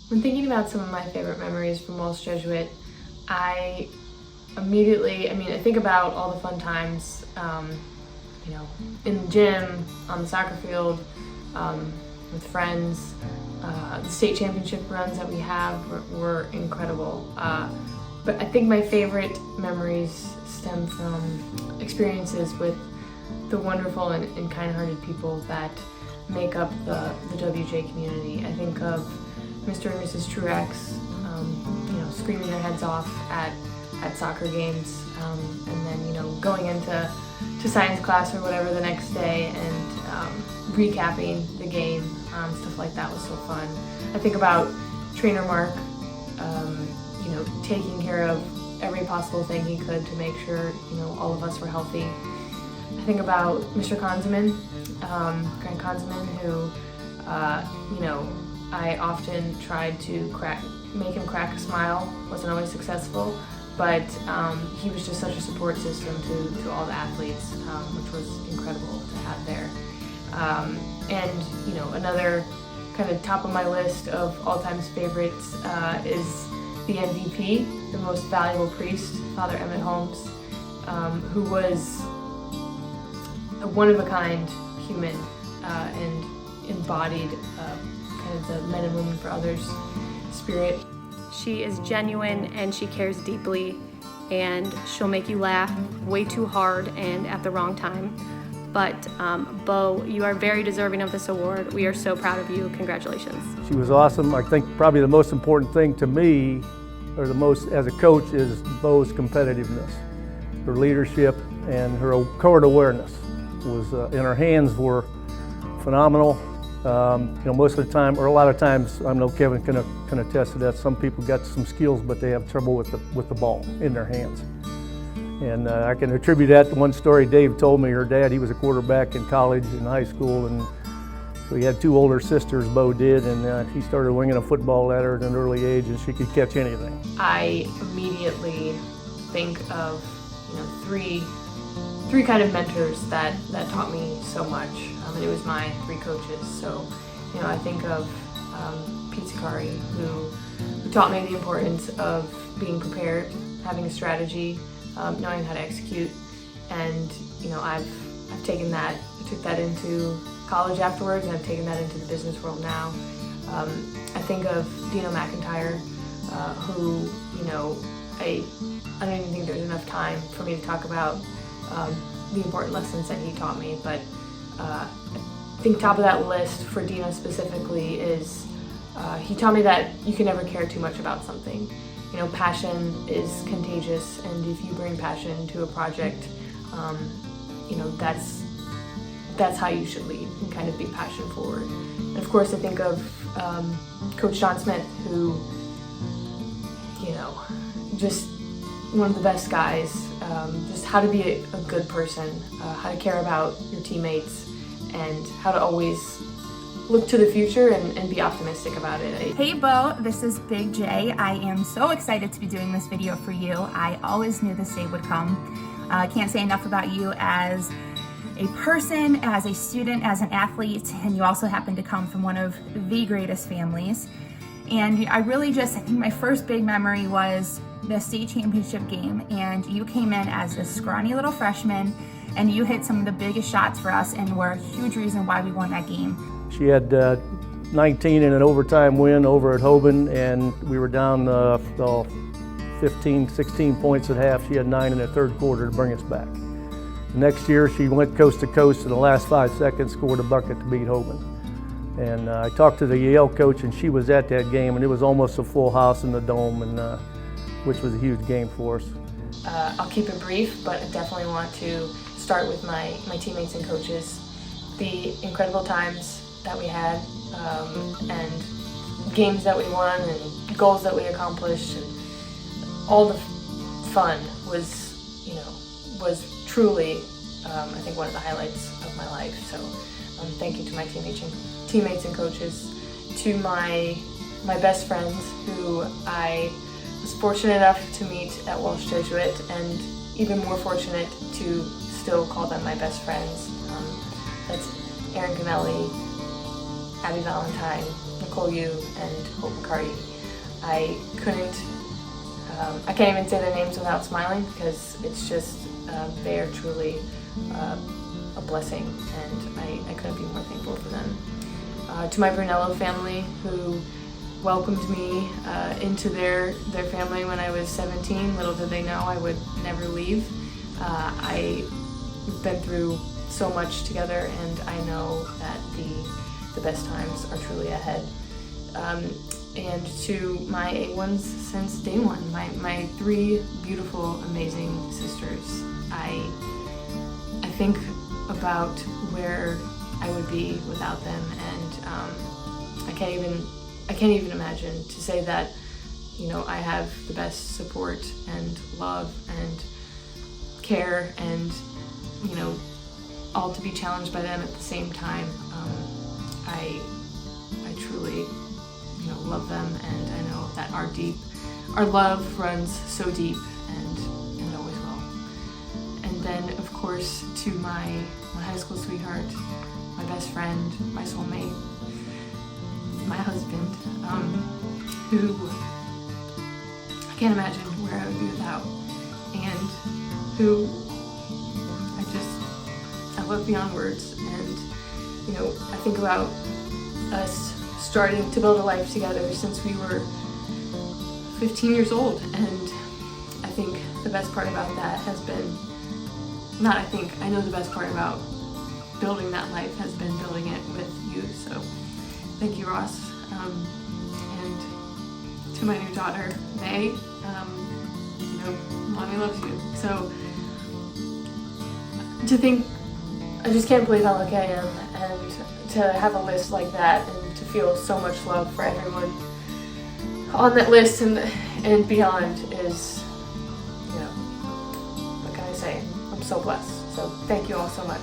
When thinking about some of my favorite memories from Walsh Jesuit, I I think about all the fun times, in the gym, on the soccer field, with friends. The state championship runs that we have were incredible. But I think my favorite memories stem from experiences with the wonderful and kind-hearted people that make up the WJ community. I think of Mr. and Mrs. Truex, screaming their heads off at soccer games, and then going into science class or whatever the next day and recapping the game. Stuff like that was so fun. I think about Trainer Mark, taking care of every possible thing he could to make sure all of us were healthy. I think about Mr. Konzeman, Grant Konzeman, who I often tried to make him crack a smile. Wasn't always successful, but he was just such a support system to all the athletes, which was incredible to have there. And another kind of top of my list of all-time favorites is the MVP, the most valuable priest, Father Emmett Holmes, who was a one-of-a-kind human and embodied kind of the men and women for others spirit. She is genuine and she cares deeply, and she'll make you laugh way too hard and at the wrong time. But Bo, you are very deserving of this award. We are so proud of you. Congratulations. She was awesome. I think probably the most important thing to me, or the most as a coach, is Bo's competitiveness. Her leadership and her court awareness was in her hands were phenomenal. Most of the time, or a lot of times, I know Kevin can attest to that. Some people got some skills, but they have trouble with the ball in their hands. And I can attribute that to one story Dave told me. Her dad, he was a quarterback in college and high school, and so he had two older sisters, Bo did, and he started winging a football at her at an early age, and she could catch anything. I immediately think of three kind of mentors that taught me so much, and it was my three coaches. So I think of Pete Sakari, who taught me the importance of being prepared, having a strategy, knowing how to execute, and I've taken that. I took that into college afterwards, and I've taken that into the business world now. I think of Dino McIntyre, who I don't even think there's enough time for me to talk about the important lessons that he taught me, but I think top of that list for Dino specifically is he taught me that you can never care too much about something. Passion is contagious, and if you bring passion to a project, that's how you should lead and kind of be passion forward. And of course, I think of Coach John Smith, who, just one of the best guys, just how to be a good person, how to care about your teammates, and how to always look to the future and be optimistic about it. Hey Bo, this is Big J. I am so excited to be doing this video for you. I always knew this day would come. I can't say enough about you as a person, as a student, as an athlete, and you also happen to come from one of the greatest families. And I think my first big memory was the state championship game, and you came in as a scrawny little freshman, and you hit some of the biggest shots for us and were a huge reason why we won that game. She had 19 in an overtime win over at Hoban, and we were down 15, 16 points at half. She had 9 in the third quarter to bring us back. The next year, she went coast to coast in the last 5 seconds, scored a bucket to beat Hoban. And I talked to the Yale coach, and she was at that game, and it was almost a full house in the dome, and which was a huge game for us. I'll keep it brief, but I definitely want to start with my teammates and coaches. The incredible times that we had, and games that we won, and goals that we accomplished, and all the fun was truly, I think, one of the highlights of my life. So thank you to my teammates and coaches, to my best friends who I was fortunate enough to meet at Walsh Jesuit, and even more fortunate to still call them my best friends. That's Aaron Ganelli, Abby Valentine, Nicole Yu, and Hope McCarty. I can't even say their names without smiling, because it's just, they are truly a blessing, and I couldn't be more thankful for them. To my Brunello family, who welcomed me into their family when I was 17. Little did they know I would never leave. We've been through so much together, and I know that the best times are truly ahead. And to my A1s since day one, my three beautiful, amazing sisters. I think about where I would be without them, and I can't even imagine to say that, you know, I have the best support and love and care, and, you know, all to be challenged by them at the same time. I truly, you know, love them, and I know that our love runs so deep, and always will. And then, of course, to my high school sweetheart, my best friend, my soulmate, my husband, who I can't imagine where I would be without, and who I love beyond words. And, you know, I think about us starting to build a life together since we were 15 years old, and I think the best part about that has been, I know the best part about building that life has been building it with you. So thank you, Ross. And to my new daughter, May, you know, Mommy loves you. So to think, I just can't believe how lucky I am, and to have a list like that, and to feel so much love for everyone on that list and beyond is, you know, what can I say? I'm so blessed. So thank you all so much.